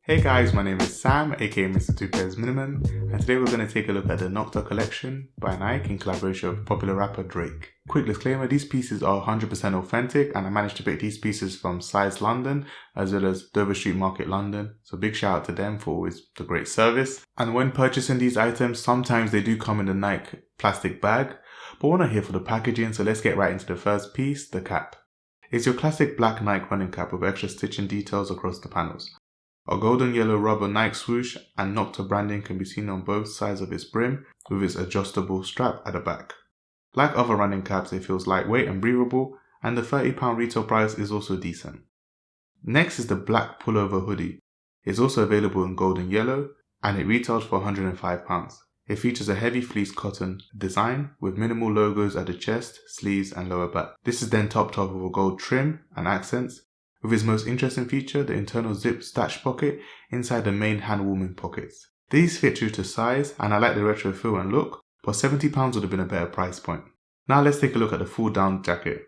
Hey guys, my name is Sam, aka Mr. Two Pairs Minimum, and today we're going to take a look at the Nocta collection by Nike in collaboration with popular rapper Drake. Quick disclaimer, these pieces are 100% authentic and I managed to pick these pieces from Size London as well as Dover Street Market London, so big shout out to them for always the great service. And when purchasing these items, sometimes they do come in a Nike plastic bag, but we're not here for the packaging, so let's get right into the first piece, the cap. It's your classic black Nike running cap with extra stitching details across the panels. A golden yellow rubber Nike swoosh and Nocta branding can be seen on both sides of its brim with its adjustable strap at the back. Like other running caps, it feels lightweight and breathable, and the £30 retail price is also decent. Next is the black pullover hoodie. It's also available in gold and yellow, and it retails for £105. It features a heavy fleece cotton design with minimal logos at the chest, sleeves and lower back. This is then topped off with a gold trim and accents, with its most interesting feature, the internal zip stash pocket inside the main hand-warming pockets. These fit true to size and I like the retro feel and look, but £70 would have been a better price point. Now let's take a look at the full down jacket.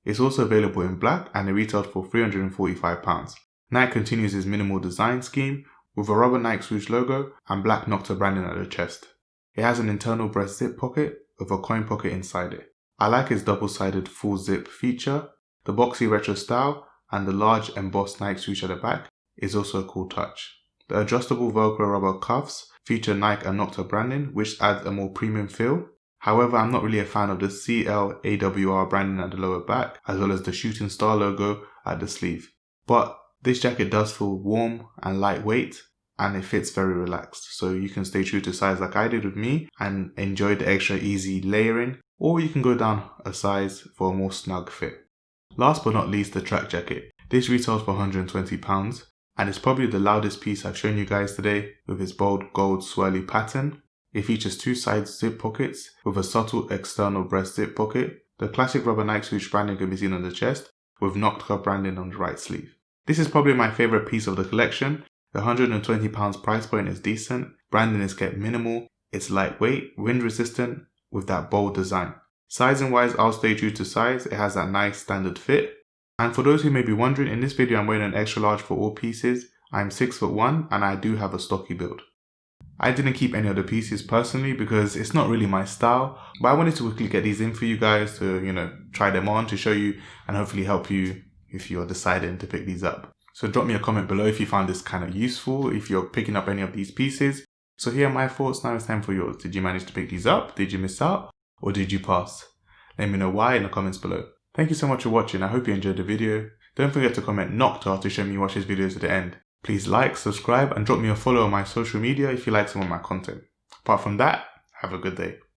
It's also available in black and it retailed for £345. Nike continues its minimal design scheme with a rubber Nike swoosh logo and black Nocta branding at the chest. It has an internal breast zip pocket with a coin pocket inside it. I like its double-sided full zip feature, the boxy retro style, and the large embossed Nike swoosh at the back is also a cool touch. The adjustable Velcro rubber cuffs feature Nike and Nocta branding, which adds a more premium feel. However, I'm not really a fan of the CLAWR branding at the lower back, as well as the shooting star logo at the sleeve. But this jacket does feel warm and lightweight, and it fits very relaxed, so you can stay true to size like I did with me and enjoy the extra easy layering, or you can go down a size for a more snug fit. Last but not least, the track jacket. This retails for £120 and it's probably the loudest piece I've shown you guys today with its bold gold swirly pattern. It features two side zip pockets with a subtle external breast zip pocket. The classic rubber Nike swoosh branding can be seen on the chest with Nocta branding on the right sleeve. This is probably my favourite piece of the collection. The £120 price point is decent, branding is kept minimal, it's lightweight, wind resistant with that bold design. Sizing wise, I'll stay true to size, it has that nice standard fit. And for those who may be wondering, in this video I'm wearing an extra large for all pieces. I'm 6'1" and I do have a stocky build. I didn't keep any of the pieces personally because it's not really my style, but I wanted to quickly get these in for you guys to, try them on, to show you and hopefully help you if you're deciding to pick these up. So drop me a comment below if you found this kind of useful, if you're picking up any of these pieces. So here are my thoughts, now it's time for yours. Did you manage to pick these up? Did you miss out? Or did you pass? Let me know why in the comments below. Thank you so much for watching. I hope you enjoyed the video. Don't forget to comment Nocta to show me you watch these videos to the end. Please like, subscribe and drop me a follow on my social media if you like some of my content. Apart from that, have a good day.